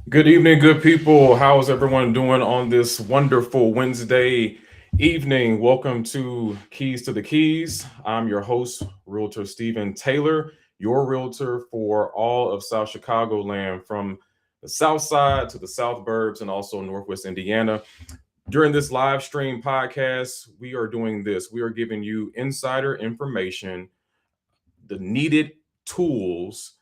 Good evening, good people. How is everyone doing on this wonderful Wednesday evening? Welcome to Keys to the Keys. I'm your host, Realtor Stephen Taylor, your realtor for all of South Chicagoland, from the South Side to the South Burbs and also Northwest Indiana. During this live stream podcast, we are doing this. We are giving you insider information, the needed tools,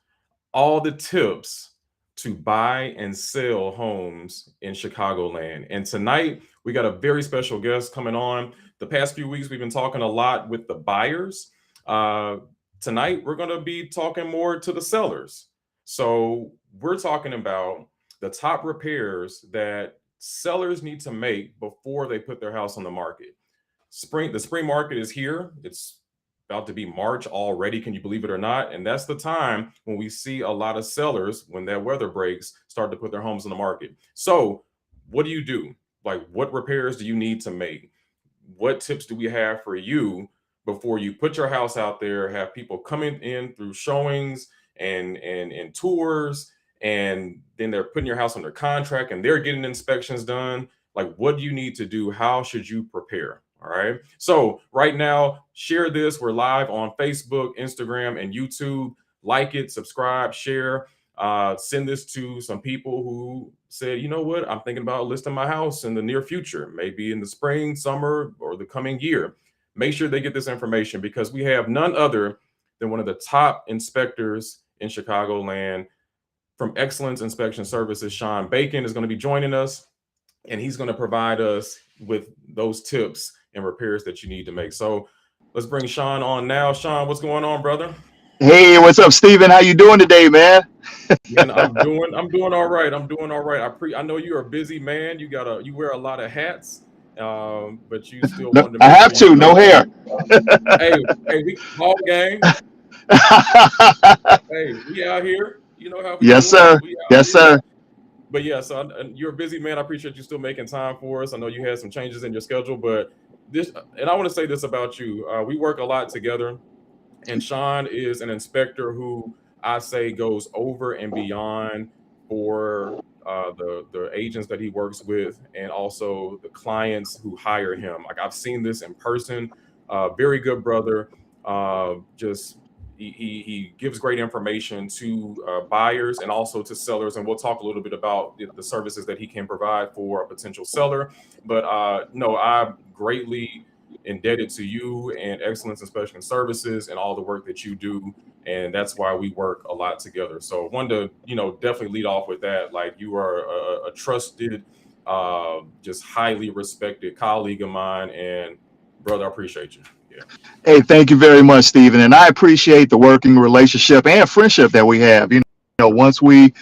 all the tips to buy and sell homes in Chicagoland. And tonight, we got a very special guest coming on. The past few weeks, we've been talking a lot with the buyers. Uh, Tonight, we're going to be talking more to the sellers. So, we're talking about the top repairs that sellers need to make before they put their house on the market. The spring market is here. It's about to be March already. Can you believe it or not? And that's the time when we see a lot of sellers, when that weather breaks, start to put their homes on the market. So, what do you do? Like, what repairs do you need to make? What tips do we have for you before you put your house out there? Have people coming in through showings and tours, and then they're putting your house under contract and they're getting inspections done. Like, what do you need to do? How should you prepare? All right. So right now, share this. We're live on Facebook, Instagram, and YouTube. Like it, subscribe, share. Send this to some people who said, you know what, I'm thinking about listing my house in the near future, maybe in the spring, summer, or the coming year. Make sure they get this information because we have none other than one of the top inspectors in Chicagoland from Excellence Inspection Services. Sean Bacon is going to be joining us, and he's going to provide us with those tips and repairs that you need to make. So let's bring Sean on now. Sean, what's going on, brother? Hey, what's up, Steven? How you doing today, man? Man, I'm doing all right. I'm doing all right. I know you're a busy man. You wear a lot of hats, but you still No, wanted to I make have sure you to. No know. hair. Hey, we ball game. Hey, we out here. You know how we Yes, do it. sir. We out Yes, here. sir. But yeah, so and you're a busy man. I appreciate you still making time for us. I know you had some changes in your schedule, but this, and I want to say this about you. We work a lot together, and Sean is an inspector who I say goes over and beyond for the agents that he works with, and also the clients who hire him. Like, I've seen this in person. Very good brother. Just he gives great information to buyers and also to sellers, and we'll talk a little bit about the services that he can provide for a potential seller. But no, I'm greatly indebted to you and Excellence Inspection Services and all the work that you do, and that's why we work a lot together. So, wanted to definitely lead off with that. Like, you are a trusted, just highly respected colleague of mine, and brother, I appreciate you. Yeah. Hey, thank you very much, Steven. And I appreciate the working relationship and friendship that we have. Once we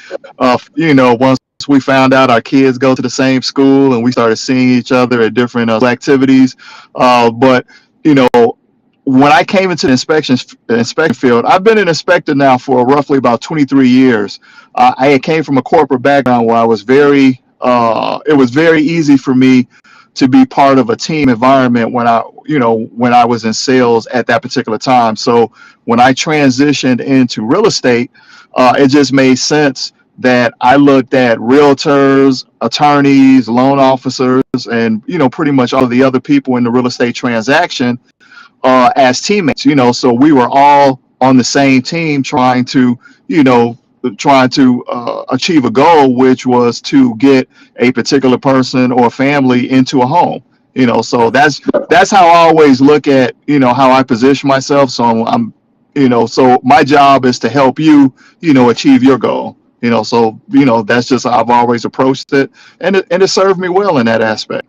found out our kids go to the same school and we started seeing each other at different activities. But you know, when I came into the inspection field, I've been an inspector now for roughly about 23 years. I came from a corporate background where it was very easy for me to be part of a team environment when I was in sales at that particular time. So when I transitioned into real estate, it just made sense that I looked at realtors, attorneys, loan officers, and pretty much all of the other people in the real estate transaction as teammates. So we were all on the same team you know, trying to achieve a goal, which was to get a particular person or family into a home. So Yeah. that's how I always look at how I position myself. So so my job is to help you achieve your goal. So that's just how I've always approached it, and it served me well in that aspect.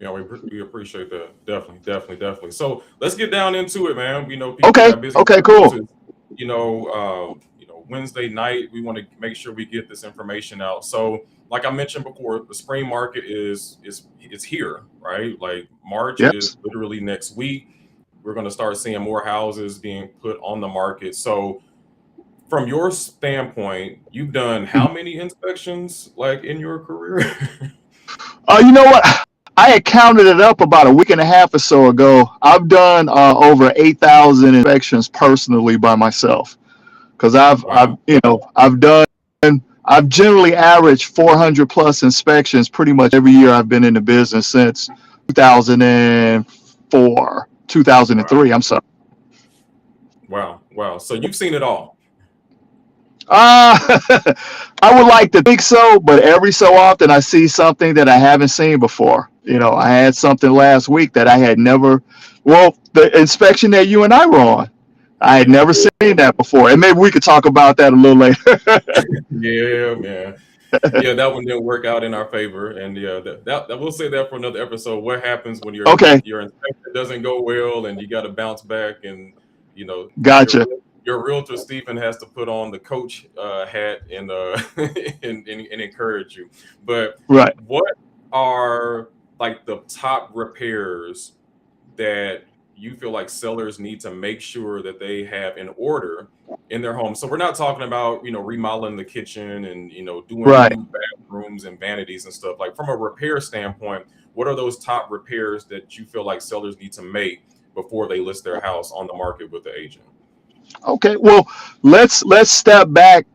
Yeah, we appreciate that. Definitely, definitely, definitely. So let's get down into it, man. We know people Okay. got busy Okay. schedules. Cool. It's, Wednesday night. We want to make sure we get this information out. So, like I mentioned before, the spring market is here, right? Like, March is Yes. literally next week. We're going to start seeing more houses being put on the market. So, from your standpoint, you've done how many inspections, like, in your career? You know what? I had counted it up about a week and a half or so ago. I've done over 8,000 inspections personally by myself because I've Wow. I've done I've generally averaged 400 plus inspections pretty much every year I've been in the business since 2004, Wow. 2003. I'm sorry. Wow. Wow. So you've seen it all. Uh, I would like to think so, but every so often I see something that I haven't seen before. I had something last week that I had never, well, the inspection that you and I were on, I had Yeah. never seen that before. And maybe we could talk about that a little later. Yeah, man. Yeah, that one didn't work out in our favor, and yeah, that we'll say that for another episode. What happens when Okay, your inspection doesn't go well, and you got to bounce back, and you know gotcha. your realtor Stephen has to put on the coach hat and and encourage you. But Right, what are like the top repairs that you feel like sellers need to make sure that they have in order in their home? So we're not talking about, remodeling the kitchen and, doing right. new bathrooms and vanities and stuff. Like from a repair standpoint, what are those top repairs that you feel like sellers need to make before they list their house on the market with the agent? Okay, well, let's step back,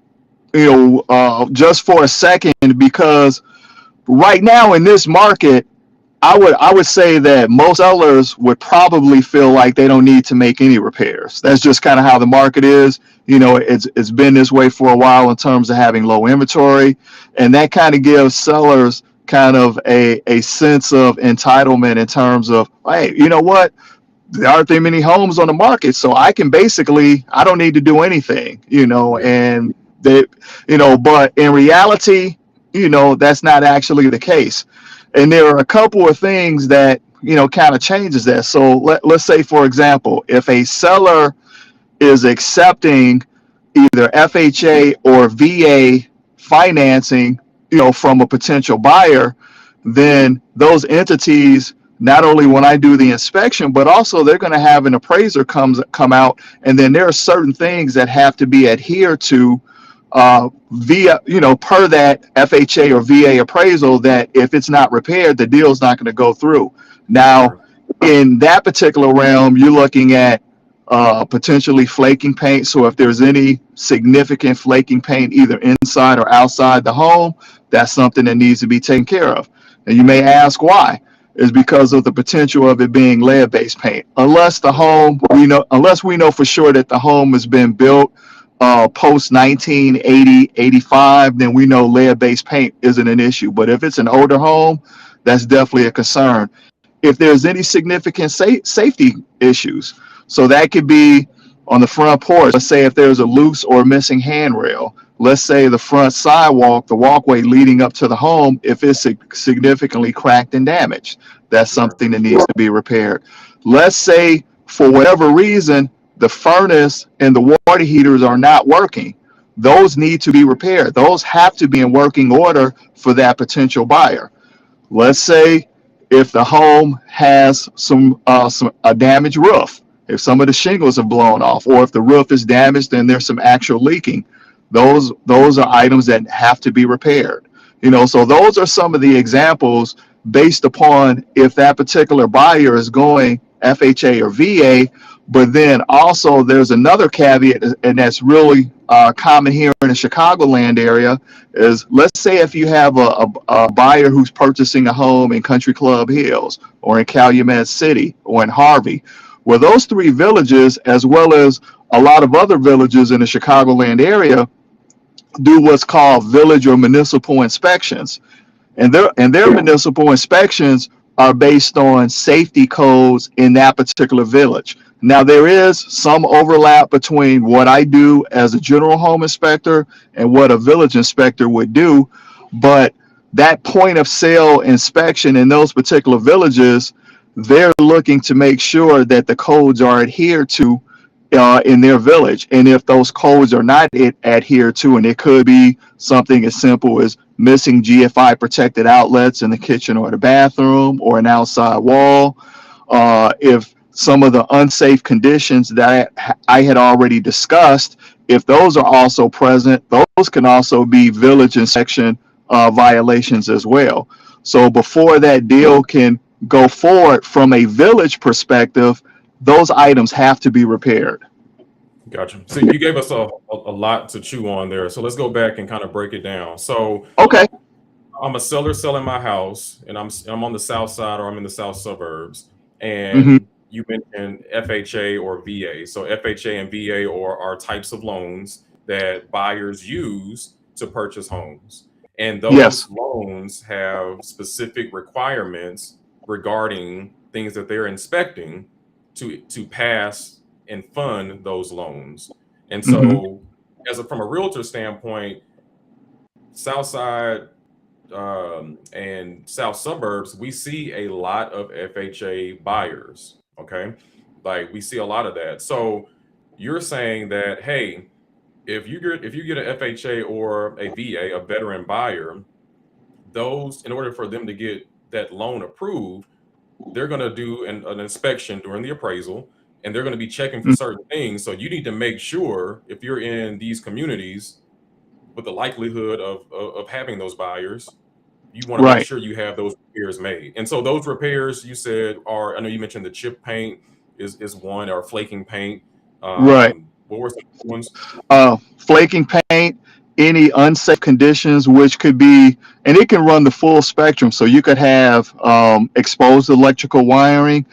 just for a second because right now in this market, I would say that most sellers would probably feel like they don't need to make any repairs. That's just kind of how the market is. It's been this way for a while in terms of having low inventory, and that kind of gives sellers kind of a sense of entitlement in terms of, hey, you know what? There aren't that many homes on the market, so I don't need to do anything, Yeah, and they, but in reality, that's not actually the case. And there are a couple of things that, kind of changes that. So let's say, for example, if a seller is accepting either FHA or VA financing, from a potential buyer, then those entities, not only when I do the inspection, but also they're going to have an appraiser come out, and then there are certain things that have to be adhered to via, per that FHA or VA appraisal, that if it's not repaired, the deal's not going to go through. Now, sure. in that particular realm, you're looking at potentially flaking paint. So if there's any significant flaking paint, either inside or outside the home, that's something that needs to be taken care of. And you may ask why. Is because of the potential of it being lead-based paint. Unless we know for sure that the home has been built post 1980, 85, then we know lead-based paint isn't an issue. But if it's an older home, that's definitely a concern. If there's any significant safety issues, so that could be on the front porch. Let's say if there's a loose or missing handrail. Let's say the front sidewalk, the walkway leading up to the home, if it's significantly cracked and damaged, that's Sure. something that needs to be repaired. Let's say for whatever reason, the furnace and the water heaters are not working. Those need to be repaired. Those have to be in working order for that potential buyer. Let's say if the home has some a damaged roof, if some of the shingles have blown off, or if the roof is damaged and there's some actual leaking, those are items that have to be repaired. So those are some of the examples based upon if that particular buyer is going FHA or VA. But then also there's another caveat, and that's really common here in the Chicagoland area, is let's say if you have a buyer who's purchasing a home in Country Club Hills or in Calumet City or in Harvey, well, those three villages, as well as a lot of other villages in the Chicagoland area, do what's called village or municipal inspections, and their municipal inspections are based on safety codes in that particular village. Now there is some overlap between what I do as a general home inspector and what a village inspector would do, but that point of sale inspection in those particular villages, they're looking to make sure that the codes are adhered to in their village. And if those codes are not adhered to, and it could be something as simple as missing GFI protected outlets in the kitchen or the bathroom or an outside wall, if some of the unsafe conditions that I had already discussed, if those are also present, those can also be village inspection violations as well. So before that deal can go forward from a village perspective, those items have to be repaired. Gotcha. So you gave us a lot to chew on there. So let's go back and kind of break it down. So Okay. I'm a seller selling my house, and I'm on the south side or I'm in the south suburbs. Hmm. And you mentioned FHA or VA. So FHA and VA are types of loans that buyers use to purchase homes, and Yes. those loans have specific requirements regarding things that they're inspecting to pass and fund those loans. And Hmm. so, from a realtor standpoint, south side and south suburbs, we see a lot of FHA buyers. Okay, like we see a lot of that. So you're saying that, hey, if you get an FHA or a VA, a veteran buyer, those, in order for them to get that loan approved, they're going to do an inspection during the appraisal, and they're going to be checking for certain things. So you need to make sure, if you're in these communities with the likelihood of having those buyers, you want to make Right. sure you have those repairs made. And so those repairs, you said, are, I know you mentioned the chip paint is one, or flaking paint. Right. What were some other ones? Flaking paint, any unsafe conditions, which could be, and it can run the full spectrum. So you could have exposed electrical wiring.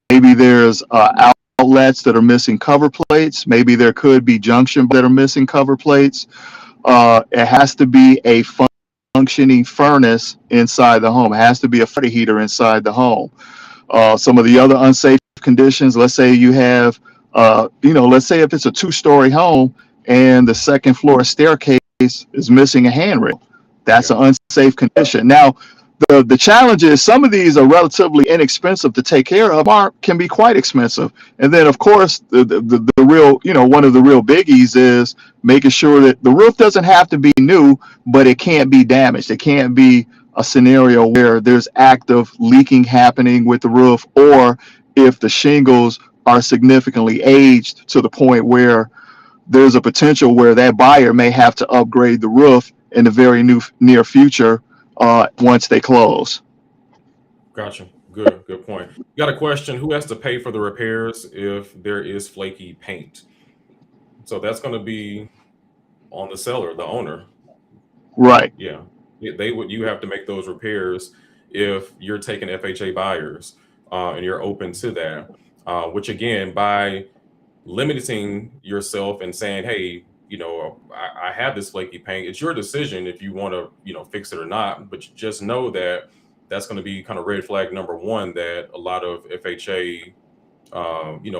Maybe there's outlets that are missing cover plates. Maybe there could be junction that are missing cover plates. It has to be a functioning furnace inside the home. It has to be a heater inside the home. Some of the other unsafe conditions, let's say you have, let's say if it's a two-story home and the second floor staircase is missing a handrail, that's Yeah. an unsafe condition. Now, the challenge is some of these are relatively inexpensive to take care of, or can be quite expensive. And then, of course, the real, one of the real biggies is making sure that the roof doesn't have to be new, but it can't be damaged. It can't be a scenario where there's active leaking happening with the roof, or if the shingles are significantly aged to the point where there's a potential where that buyer may have to upgrade the roof in the very near future once they close. Gotcha. Good point. Got a question. Who has to pay for the repairs if there is flaky paint? So that's going to be on the seller, the owner. Right. Yeah. They would, you have to make those repairs if you're taking FHA buyers, and you're open to that. Which again, by limiting yourself and saying, hey, I have this flaky paint, it's your decision if you want to, fix it or not. But you just know that that's going to be kind of red flag number one, that a lot of FHA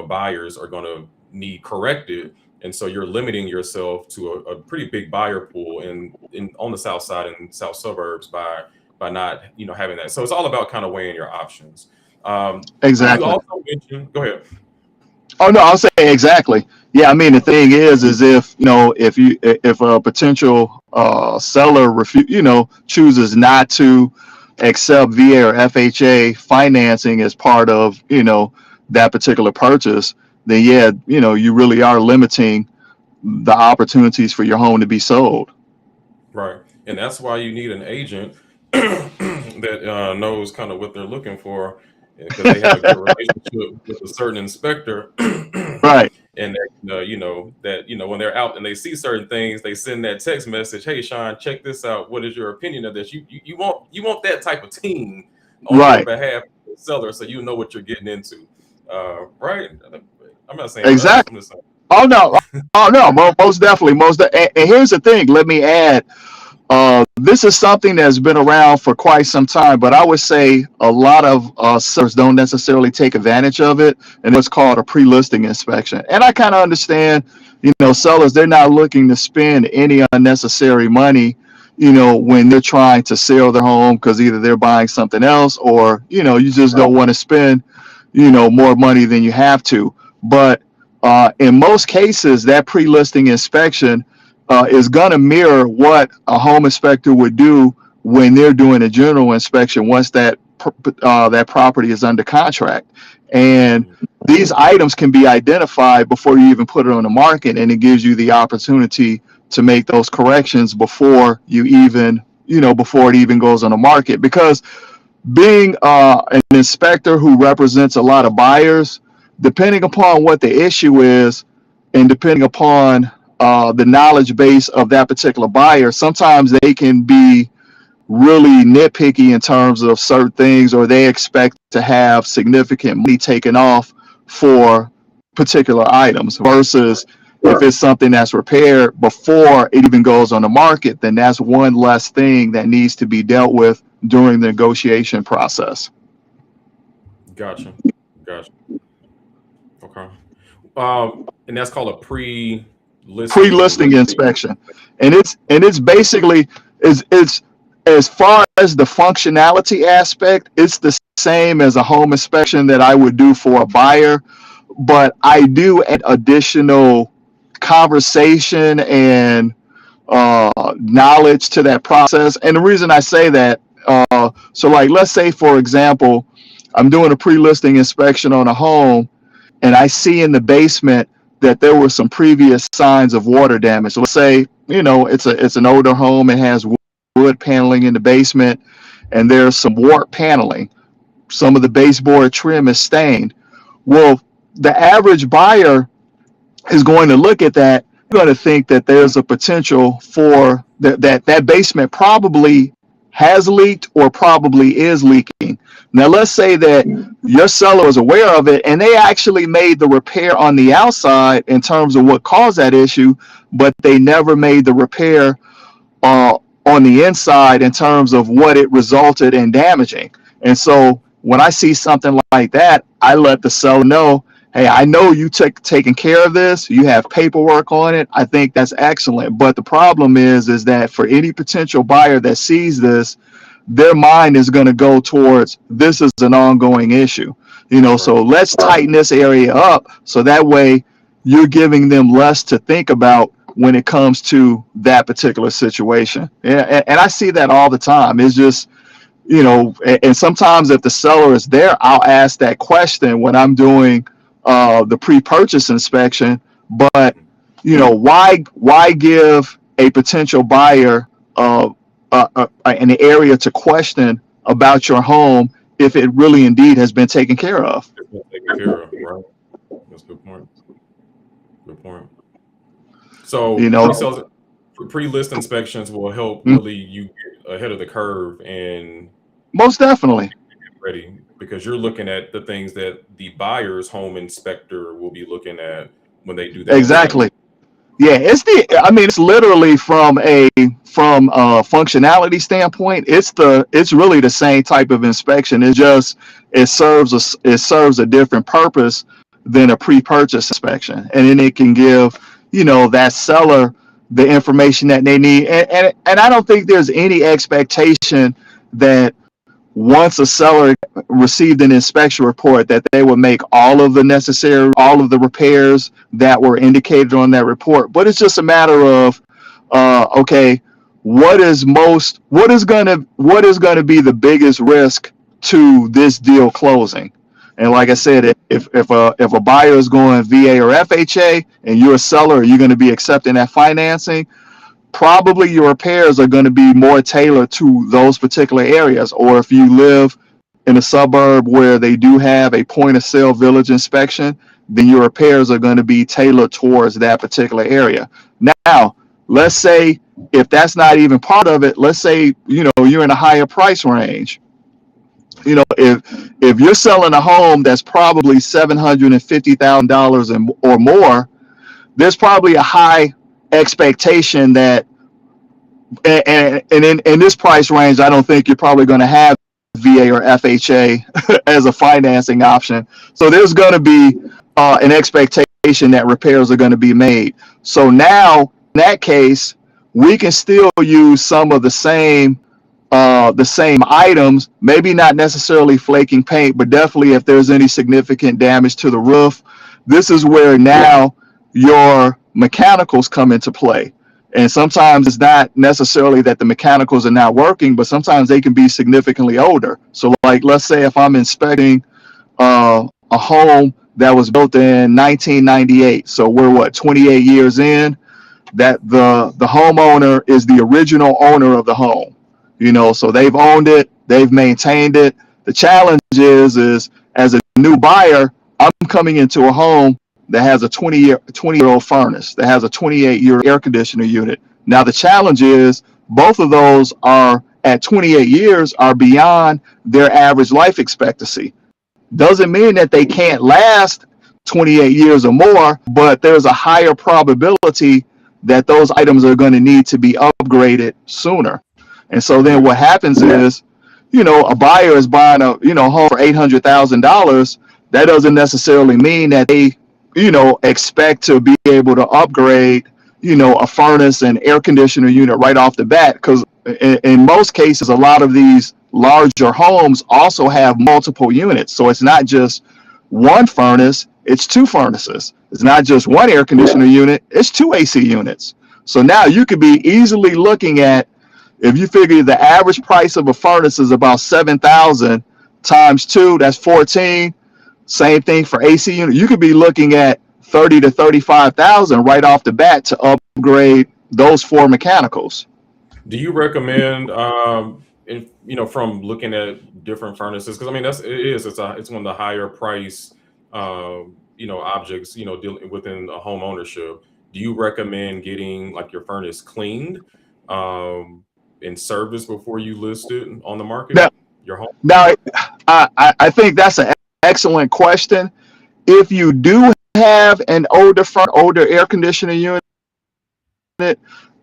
buyers are going to need corrected. And so you're limiting yourself to a pretty big buyer pool in on the south side and south suburbs by not having that. So it's all about kind of weighing your options. You Exactly. also mentioned, go ahead. Oh no, I'll say exactly. Yeah, I mean the thing is if if a potential seller chooses not to accept VA or FHA financing as part of that particular purchase, then yeah, you really are limiting the opportunities for your home to be sold. Right. And that's why you need an agent that knows kind of what they're looking for, because they have a good relationship with a certain inspector. Right, And that, when they're out and they see certain things, they send that text message, hey, Sean, check this out. What is your opinion of this? You want that type of team on your right, behalf, seller, so you know what you're getting into. Right? I'm not saying us. exactly. I'm just saying. Oh no, oh no, most definitely, and here's the thing. Let me add. This is something that's been around for quite some time, but I would say a lot of sellers don't necessarily take advantage of it, and it's called a pre-listing inspection. And I kind of understand, sellers, they're not looking to spend any unnecessary money, when they're trying to sell their home, because either they're buying something else, or you just don't want to spend, more money than you have to. But in most cases, that pre-listing inspection is going to mirror what a home inspector would do when they're doing a general inspection once that property is under contract. And Mhm. these items can be identified before you even put it on the market, and it gives you the opportunity to make those corrections before you even, before it even goes on the market. Because being an inspector who represents a lot of buyers, depending upon what the issue is, and depending upon the knowledge base of that particular buyer, sometimes they can be really nitpicky in terms of certain things, or they expect to have significant money taken off for particular items versus if it's something that's repaired before it even goes on the market, then that's one less thing that needs to be dealt with during the negotiation process. Gotcha. Gotcha. Okay. And that's called a pre-listing. Pre-listing inspection, and it's basically it's as far as the functionality aspect, it's the same as a home inspection that I would do for a buyer, but I do add additional conversation and knowledge to that process. And the reason I say that, so like let's say for example, I'm doing a pre-listing inspection on a home, and I see in the basement that there were some previous signs of water damage. Let's say, it's an older home. It has wood paneling in the basement, and there's some warped paneling. Some of the baseboard trim is stained. Well, the average buyer is going to look at that, going to think that there's a potential for that basement probably has leaked or probably is leaking. Now, let's say that your seller is aware of it and they actually made the repair on the outside in terms of what caused that issue, but they never made the repair on the inside in terms of what it resulted in damaging. And so when I see something like that, I let the seller know, hey, I know you taking care of this. You have paperwork on it. I think that's excellent. But the problem is that for any potential buyer that sees this, their mind is going to go towards this is an ongoing issue. Right. So let's tighten this area up so that way you're giving them less to think about when it comes to that particular situation. And I see that all the time. It's just, and sometimes if the seller is there, I'll ask that question when I'm doing the pre-purchase inspection. But why give a potential buyer an area to question about your home if it really indeed has been taken care of? It's been taken care of, right? That's a good point. Good point. You So know, pre-list inspections will help mm, really you get ahead of the curve and most definitely. get ready because you're looking at the things that the buyer's home inspector will be looking at when they do that inspection. Exactly. Yeah, it's literally from a functionality standpoint, it's really the same type of inspection. It's just it serves a different purpose than a pre-purchase inspection. And then it can give, that seller the information that they need. And I don't think there's any expectation that once a seller received an inspection report that they would make all of the repairs that were indicated on that report. But it's just a matter of okay, what is going to be the biggest risk to this deal closing? And like I said, if a buyer is going VA or FHA and you're a seller, are you going to be accepting that financing? Probably your repairs are going to be more tailored to those particular areas. Or if you live in a suburb where they do have a point of sale village inspection, then your repairs are going to be tailored towards that particular area. Now, let's say if that's not even part of it, let's say, you're in a higher price range. If you're selling a home that's probably $750,000 or more, there's probably a high expectation that, and in this price range, I don't think you're probably going to have VA or FHA as a financing option. So there's going to be an expectation that repairs are going to be made. So now, in that case, we can still use some of the same items, maybe not necessarily flaking paint, but definitely if there's any significant damage to the roof. This is where now your mechanicals come into play. And sometimes it's not necessarily that the mechanicals are not working, but sometimes they can be significantly older. So like, let's say if I'm inspecting a home that was built in 1998. So we're 28 years in, that the homeowner is the original owner of the home. So they've owned it, they've maintained it. The challenge is as a new buyer, I'm coming into a home that has a 20-year old furnace, that has a 28-year air conditioner unit. Now the challenge is both of those are at 28 years are beyond their average life expectancy. Doesn't mean that they can't last 28 years or more, but there's a higher probability that those items are going to need to be upgraded sooner. And so then what happens is, a buyer is buying a home for $800,000. That doesn't necessarily mean that they expect to be able to upgrade a furnace and air conditioner unit right off the bat, because in most cases a lot of these larger homes also have multiple units. So it's not just one furnace, it's two furnaces. It's not just one air conditioner unit, it's two AC units. So now you could be easily looking at, if you figure the average price of a furnace is about 7,000 times two, that's 14. Same thing for AC unit. You could be looking at 30 to 35,000 right off the bat to upgrade those four mechanicals. Do you recommend, from looking at different furnaces? Because I mean, it's one of the higher price, objects, dealing within a home ownership. Do you recommend getting like your furnace cleaned, um, and serviced before you list it on the market? Now, Your home. now I think that's an excellent question. If you do have an older air conditioner unit,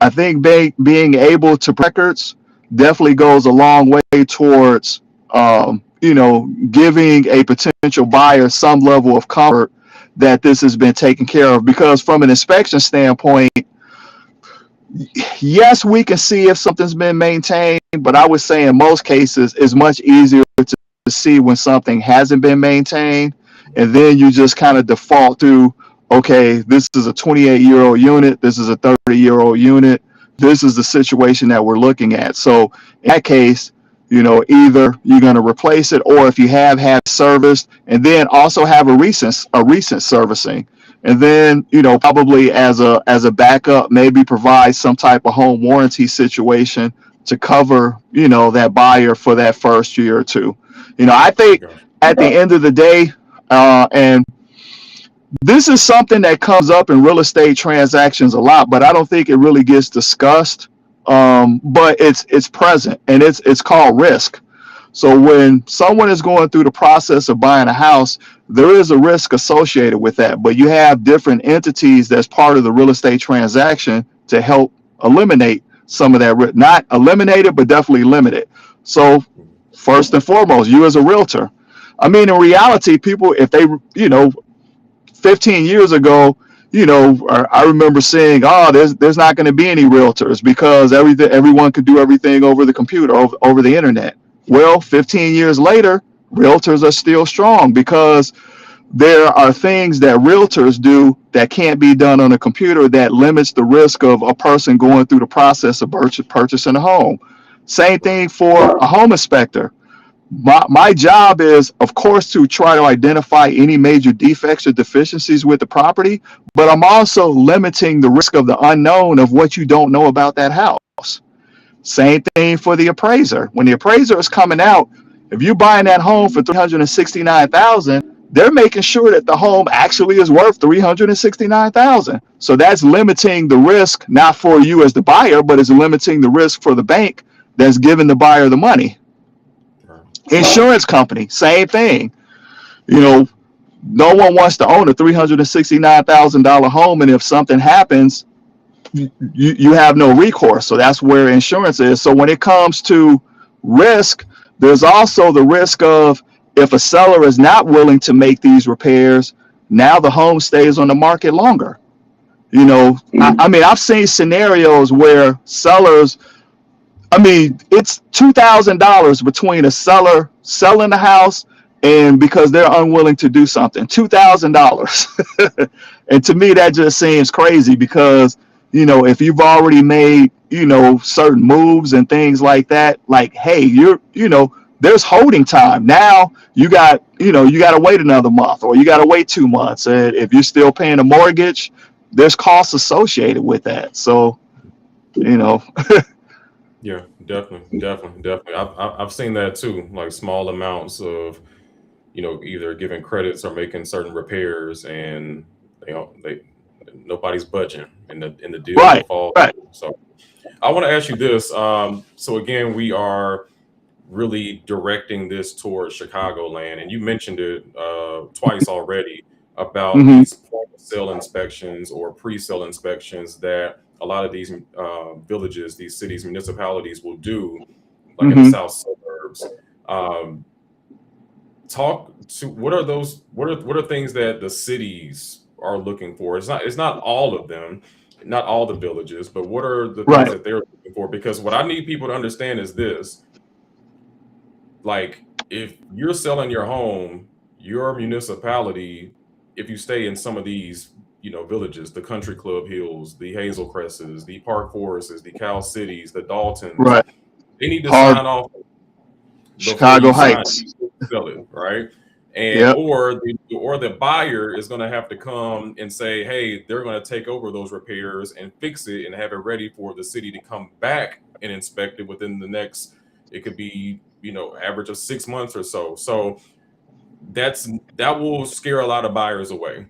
I think being able to records definitely goes a long way towards, giving a potential buyer some level of comfort that this has been taken care of. Because from an inspection standpoint, yes, we can see if something's been maintained, but I would say in most cases it's much easier to see when something hasn't been maintained. And then you just kind of default to, okay, this is a 28-year-old unit, this is a 30-year-old unit, this is the situation that we're looking at. So in that case, either you're going to replace it, or if you have had serviced, and then also have a recent servicing, and then probably as a backup, maybe provide some type of home warranty situation to cover that buyer for that first year or two. I think Gotcha. at the end of the day, and this is something that comes up in real estate transactions a lot, but I don't think it really gets discussed. But it's present, and it's called risk. So when someone is going through the process of buying a house, there is a risk associated with that. But you have different entities that's part of the real estate transaction to help eliminate some of that risk. Not eliminate it, but definitely limit it. So first and foremost, you as a realtor. I mean, in reality, people, if they, 15 years ago, I remember saying, oh, there's not going to be any realtors because everyone could do everything over the computer, over the internet. Well, 15 years later, realtors are still strong because there are things that realtors do that can't be done on a computer that limits the risk of a person going through the process of purchasing a home. Same Right. thing for a home inspector. My job is, of course, to try to identify any major defects or deficiencies with the property, but I'm also limiting the risk of the unknown of what you don't know about that house. Same thing for the appraiser. When the appraiser is coming out, if you're buying that home for 369,000, they're making sure that the home actually is worth 369,000. So that's limiting the risk, not for you as the buyer, but it's limiting the risk for the bank that's giving the buyer the money. Right. Insurance company, same thing. You know, no one wants to own a $369,000 home, and if something happens, you have no recourse. So that's where insurance is. So when it comes to risk, there's also the risk of, if a seller is not willing to make these repairs, now the home stays on the market longer. I mean, I've seen scenarios where sellers, I mean, it's $2,000 between a seller selling the house and because they're unwilling to do something. $2,000. And to me, that just seems crazy because, if you've already made, certain moves and things like that, like, hey, there's holding time. Now you got to wait another month, or you got to wait 2 months. And if you're still paying a mortgage, there's costs associated with that. So, you know, Yeah, definitely, definitely, definitely. I've seen that too, like small amounts of, either giving credits or making certain repairs, and They nobody's budging, and the deal will Right, fall right. through. So I want to ask you this. So again, we are really directing this towards Chicagoland, and you mentioned it twice already about Hmm. these point of sale inspections or pre-sale inspections that a lot of these villages, these cities, municipalities will do, like in the Hmm. south suburbs. Um, talk to what are things that the cities are looking for. It's not all of them, not all the villages, but what are the things Right, that they're looking for? Because what I need people to understand is this: like, if you're selling your home, your municipality, if you stay in some of these, villages, the Country Club Hills, the Hazel Cresses, the Park Forests, the Cal Cities, the Daltons, right. they need to Hard sign off before Chicago you sign Heights. sell it, right? And Yep. or the buyer is going to have to come and say, hey, they're going to take over those repairs and fix it and have it ready for the city to come back and inspect it within the next. It could be average of 6 months or so. So that's that will scare a lot of buyers away.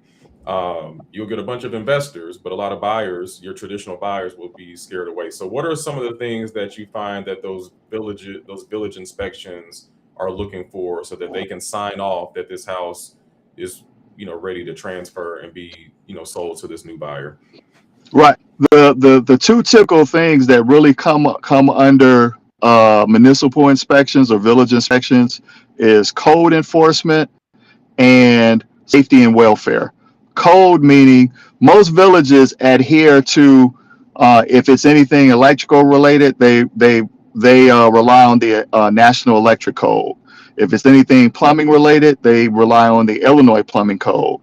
You'll get a bunch of investors, but a lot of buyers, your traditional buyers, will be scared away. So, what are some of the things that you find that those village inspections are looking for, so that they can sign off that this house is ready to transfer and be sold to this new buyer? Right. The two typical things that really come under municipal inspections or village inspections is code enforcement and safety and welfare. Code meaning most villages adhere to if it's anything electrical related, they rely on the National Electric Code. If it's anything plumbing related, they rely on the Illinois Plumbing Code,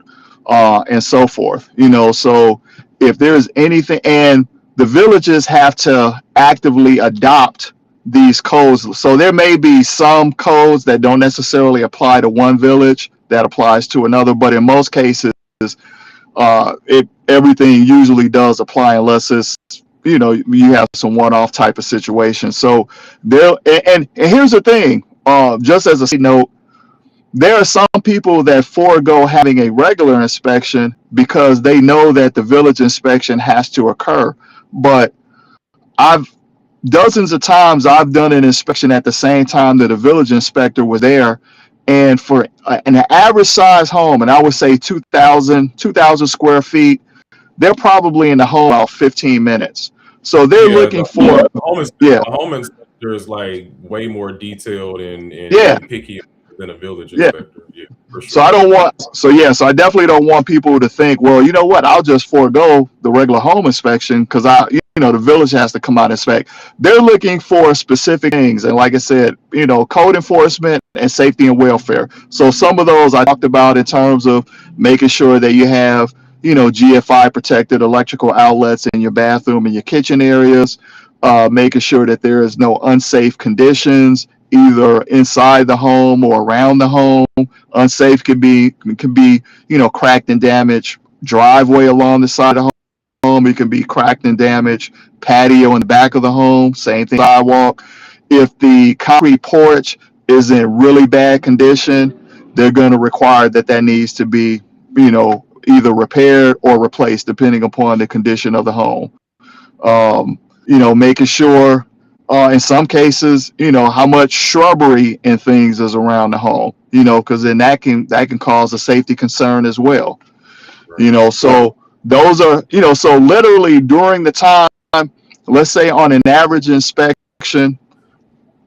and so forth. So if there's anything, and the villages have to actively adopt these codes. So there may be some codes that don't necessarily apply to one village that applies to another, but in most cases, it everything usually does apply unless it's you have some one-off type of situation. So there, and here's the thing, just as a side note, there are some people that forego having a regular inspection because they know that the village inspection has to occur. But I've dozens of times I've done an inspection at the same time that a village inspector was there. And for an average size home, and I would say 2,000 square feet, they're probably in the home about 15 minutes. So they're Yeah, looking for, yeah, a home inspector is like way more detailed and yeah, picky than a village yeah. inspector. Yeah, for So I sure. don't want, so yeah, so I definitely don't want people to think, well, you know what, I'll just forego the regular home inspection because the village has to come out and inspect. They're looking for specific things. And like I said, code enforcement and safety and welfare. So some of those I talked about in terms of making sure that you have, GFI protected electrical outlets in your bathroom and your kitchen areas, making sure that there is no unsafe conditions either inside the home or around the home. Unsafe could be cracked and damaged driveway along the side of the home. It can be cracked and damaged patio in the back of the home. Same thing sidewalk. If the concrete porch is in really bad condition, they're going to require that needs to be either repaired or replaced depending upon the condition of the home. Making sure in some cases, how much shrubbery and things is around the home, because then that can cause a safety concern as well. Right. So those are, so literally during the time, let's say on an average inspection,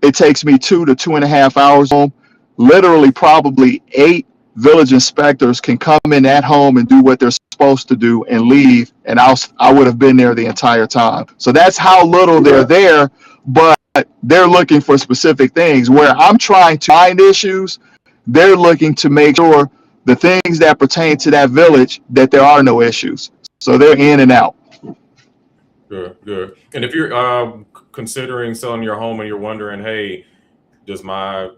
it takes me 2 to 2.5 hours home. Literally, probably 8 village inspectors can come in that home and do what they're supposed to do and leave, and I would have been there the entire time. So that's how little they're there, but they're looking for specific things. Where I'm trying to find issues, they're looking to make sure the things that pertain to that village that there are no issues. So they're in and out. Good, good. And if you're considering selling your home and you're wondering, hey, does my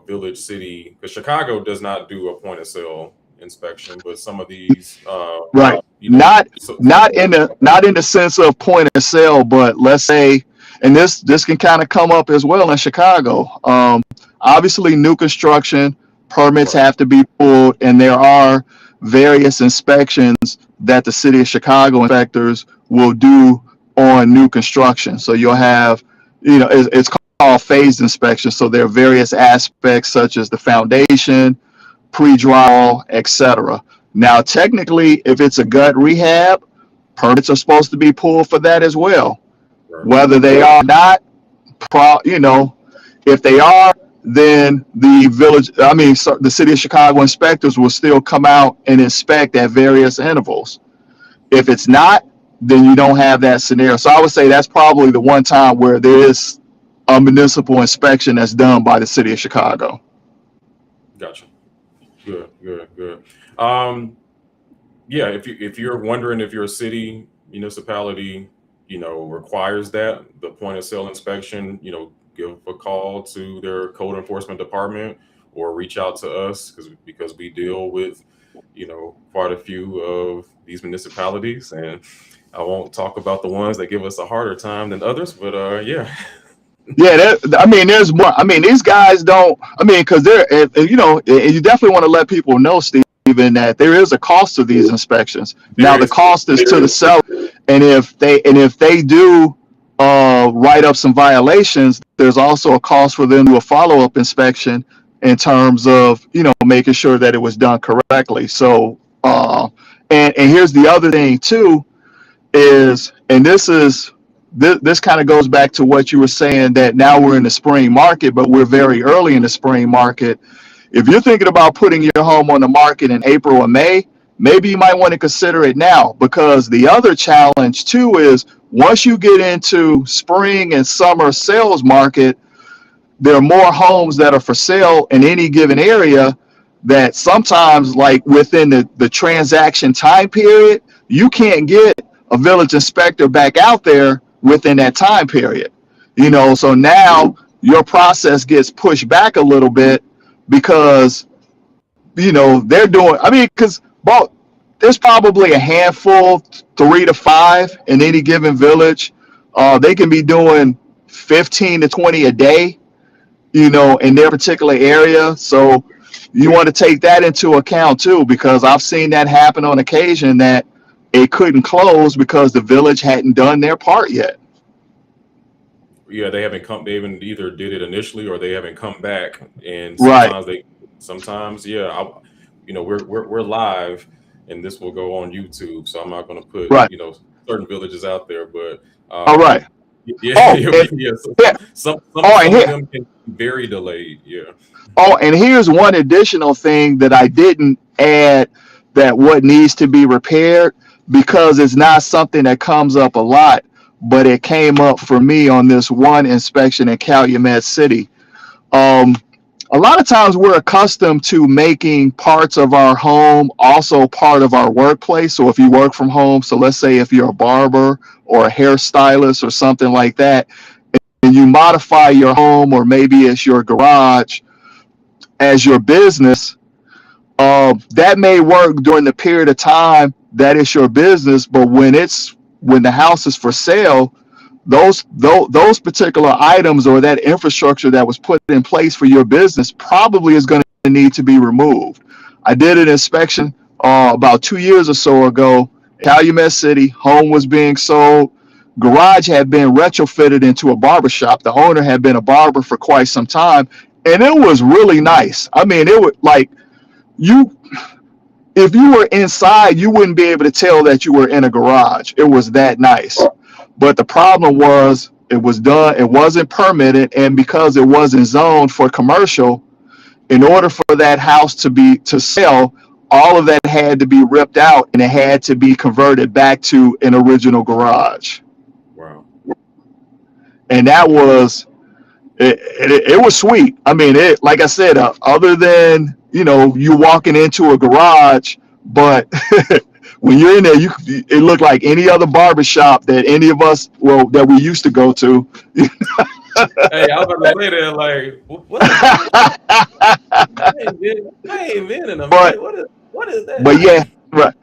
village city, because Chicago does not do a point of sale inspection, but some of these Right. you know Not so not in the sense of point of sale, but let's say, and this can kind of come up as well in Chicago. Obviously, new construction permits right. have to be pulled, and there are various inspections that the city of Chicago inspectors will do on new construction. So you'll have, it's called phased inspection. So there are various aspects such as the foundation, pre-draw, etc. Now, technically, if it's a gut rehab, permits are supposed to be pulled for that as well. Right. Whether they are not, you know, if they are, then the village, I mean, so the city of Chicago inspectors will still come out and inspect at various intervals. If it's not, then you don't have that scenario. So I would say that's probably the one time where there is a municipal inspection that's done by the city of Chicago. Gotcha. Good, good, good. Um, yeah, if you're wondering if your city municipality, requires that the point of sale inspection, give a call to their code enforcement department or reach out to us because we deal with, quite a few of these municipalities, and I won't talk about the ones that give us a harder time than others, but yeah. Yeah, I mean, there's more. I mean, these guys don't. I mean, because they're, you definitely want to let people know, Stephen, that there is a cost to these inspections. There Now, the is. cost is to the seller, and if they do write up some violations, there's also a cost for them to do a follow up inspection in terms of making sure that it was done correctly. So, and here's the other thing too is, and this kind of goes back to what you were saying, that now we're in the spring market, but we're very early in the spring market. If you're thinking about putting your home on the market in April or May, maybe you might want to consider it now, because the other challenge too is once you get into spring and summer sales market, there are more homes that are for sale in any given area that sometimes, like within the transaction time period, you can't get a village inspector back out there within that time period. So now your process gets pushed back a little bit because, they're doing, I mean, because there's probably a handful, 3 to 5 in any given village. They can be doing 15 to 20 a day, in their particular area. So you want to take that into account too, because I've seen that happen on occasion, that it couldn't close because the village hadn't done their part yet. Yeah, they haven't come. They haven't either did it initially or they haven't come back. And Right, sometimes, yeah, we're live, and this will go on YouTube. So I'm not going to put right. certain villages out there, but All right. yeah, Oh, yeah, and, yeah. yeah. Oh, and Some of here, them can be very delayed. Yeah, and here's one additional thing that I didn't add, that what needs to be repaired, because it's not something that comes up a lot, but it came up for me on this one inspection in Calumet City. Um, a lot of times we're accustomed to making parts of our home also part of our workplace. So if you work from home, so let's say if you're a barber or a hairstylist or something like that, and you modify your home, or maybe it's your garage as your business, that may work during the period of time that it's your business. But when the house is for sale, those particular items or that infrastructure that was put in place for your business probably is going to need to be removed. I did an inspection about 2 years or so ago. Calumet City, home was being sold. Garage had been retrofitted into a barber shop. The owner had been a barber for quite some time, and it was really nice. I mean, it was like, you if you were inside, you wouldn't be able to tell that you were in a garage. It was that nice. But the problem was, it was done, it wasn't permitted, and because it wasn't zoned for commercial, in order for that house to sell, all of that had to be ripped out and it had to be converted back to an original garage. wow. And that was it was sweet. I mean, it, like I said, other than you walking into a garage, but when you're in there, it looked like any other barber shop that any of us, well, that we used to go to. Hey, I was about to say that. Like, what is? I ain't been in a but minute. What is but that? yeah, right.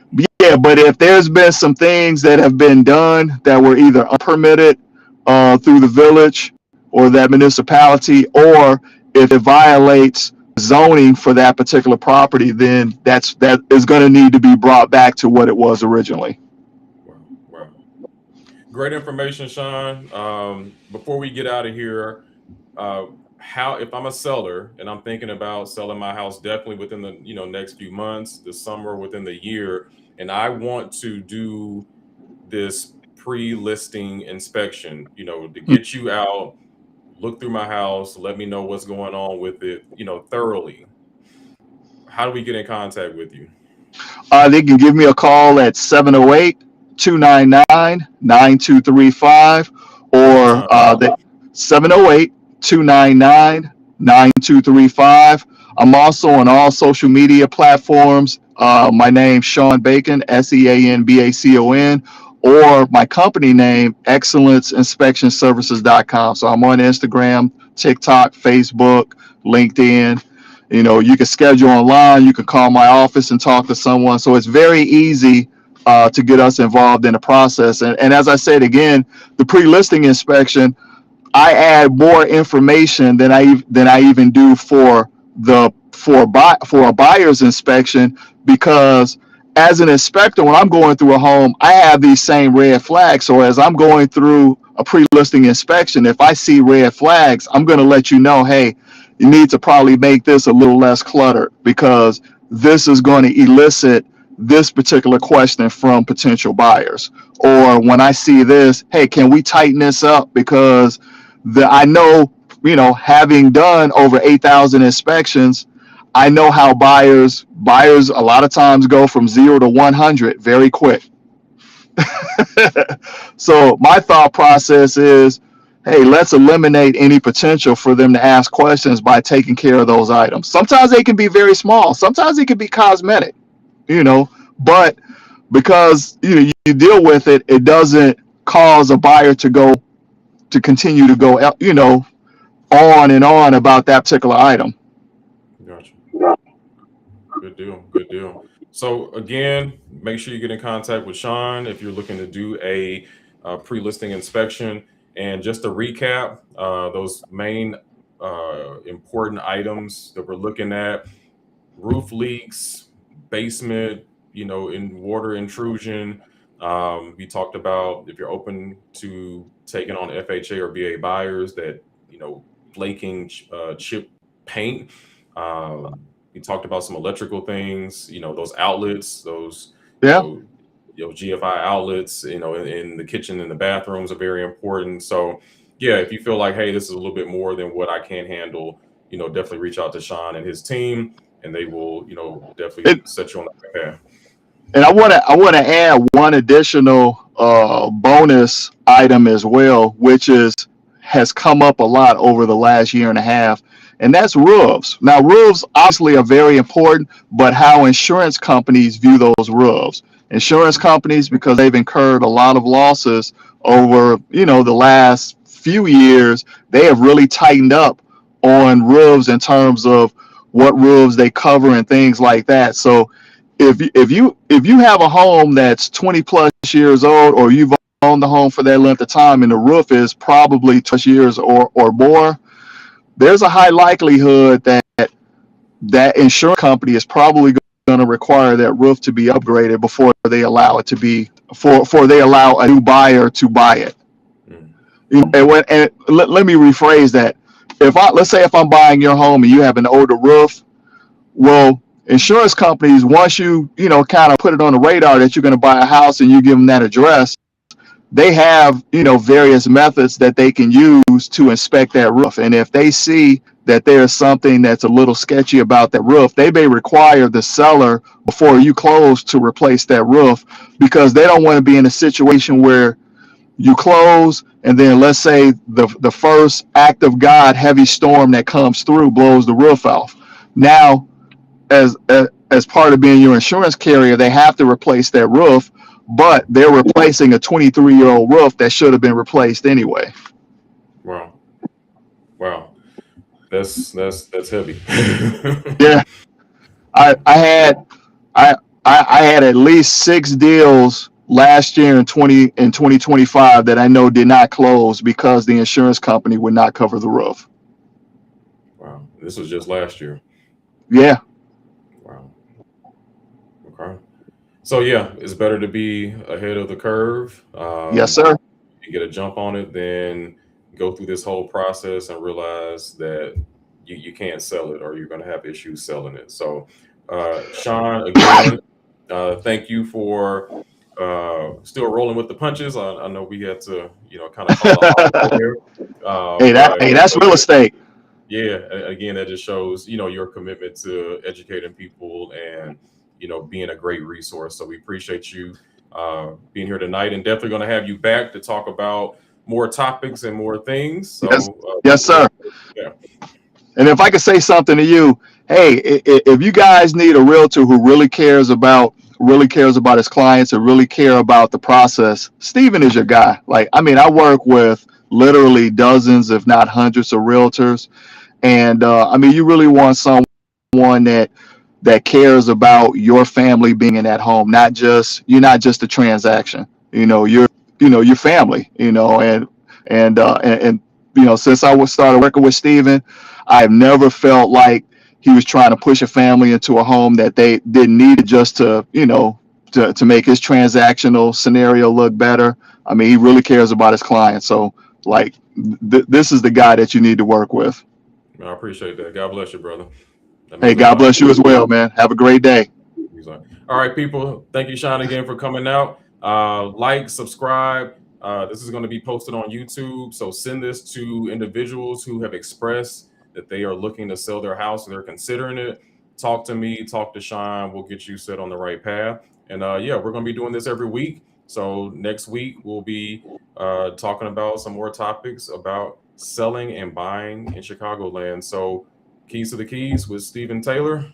Yeah, but if there's been some things that have been done that were either unpermitted through the village or that municipality, or if it violates zoning for that particular property, then that is going to need to be brought back to what it was originally. Wow. Wow. Great information, Sean. Before we get out of here, uh, how if I'm a seller and I'm thinking about selling my house definitely within the next few months, this summer, within the year, and I want to do this pre-listing inspection, to get you out, look through my house, let me know what's going on with it, thoroughly. How do we get in contact with you? They can give me a call at 708-299-9235, One more or time. 708-299-9235. I'm also on all social media platforms. My name, Sean Bacon, SEANBACON, or my company name, excellenceinspectionservices.com. So I'm on Instagram, TikTok, Facebook, LinkedIn. You can schedule online, you can call my office and talk to someone. So it's very easy to get us involved in the process. And as I said again, the pre-listing inspection, I add more information than I even do for a buyer's inspection, because as an inspector, when I'm going through a home, I have these same red flags. So as I'm going through a pre-listing inspection, if I see red flags, I'm going to let you know, hey, you need to probably make this a little less cluttered, because this is going to elicit this particular question from potential buyers. Or when I see this, hey, can we tighten this up? Because I know, having done over 8,000 inspections, I know how buyers a lot of times go from 0 to 100 very quick. So my thought process is, hey, let's eliminate any potential for them to ask questions by taking care of those items. Sometimes they can be very small. Sometimes it can be cosmetic, you know, but because you deal with it, it doesn't cause a buyer to continue to go, on and on about that particular item. Gotcha. Good deal. Good deal. So again, make sure you get in contact with Sean if you're looking to do a, pre-listing inspection. And just to recap, those main important items that we're looking at: roof leaks, basement, in water intrusion. We talked about if you're open to taking on FHA or VA buyers, that flaking chip paint. We talked about some electrical things, those outlets, those you Yeah. know GFI outlets, in the kitchen and the bathrooms are very important. So yeah, if you feel like, hey, this is a little bit more than what I can handle, definitely reach out to Sean and his team, and they will, It, definitely set you on the right path. and I want to add one additional bonus item as well, which is has come up a lot over the last year and a half, and that's roofs. Now, roofs obviously are very important, but how insurance companies view those roofs. Insurance companies, because they've incurred a lot of losses over the last few years, they have really tightened up on roofs in terms of what roofs they cover and things like that. So if you have a home that's 20 plus years old, or you've owned the home for that length of time and the roof is probably 20 years or more, there's a high likelihood that that insurance company is probably going to require that roof to be upgraded before they allow it to be for they allow a new buyer to buy it. Mm. Let me rephrase that. If I let's say if I'm buying your home and you have an older roof, well, insurance companies, once you kind of put it on the radar that you're going to buy a house and you give them that address, they have various methods that they can use to inspect that roof. And if they see that there's something that's a little sketchy about that roof, they may require the seller before you close to replace that roof, because they don't want to be in a situation where you close and then let's say the first act of God heavy storm that comes through blows the roof off. Now, as part of being your insurance carrier, they have to replace that roof, but they're replacing a 23-year-old roof that should have been replaced anyway. Wow. Wow. That's heavy. Yeah, I had I had at least 6 deals last year in 2025 that I know did not close because the insurance company would not cover the roof. Wow. This was just last year. Yeah. Wow. Okay. So yeah, it's better to be ahead of the curve. Yes, sir. You get a jump on it, then go through this whole process and realize that you can't sell it or you're going to have issues selling it. So, Sean, again, thank you for still rolling with the punches. I know we had to, kind of call an audible here, but Hey, that's real estate. yeah, again, that just shows, your commitment to educating people and, being a great resource. So we appreciate you being here tonight, and definitely going to have you back to talk about more topics and more things. Yes, So yes, we'll, sir. yeah, And if I could say something to you, hey, if you guys need a realtor who really cares about his clients and really care about the process, Steven is your guy. Like, I mean, I work with literally dozens, if not hundreds, of realtors, and I mean, you really want someone that cares about your family being in that home, not just you're not just a transaction. Your family. And since I was started working with Steven, I've never felt like he was trying to push a family into a home that they didn't need it just to make his transactional scenario look better. I mean, he really cares about his clients. So, like, this is the guy that you need to work with. I appreciate that. God bless you, brother. That Hey, means a God lot. bless you as well, man. Have a great day. He's like, all right, people. Thank you, Sean, again for coming out. Like, subscribe. This is going to be posted on YouTube. So send this to individuals who have expressed that they are looking to sell their house and they're considering it. Talk to me, talk to Sean. We'll get you set on the right path. And yeah, we're going to be doing this every week. So next week, we'll be talking about some more topics about selling and buying in Chicagoland. So, Keys to the Keys with Stephen Taylor.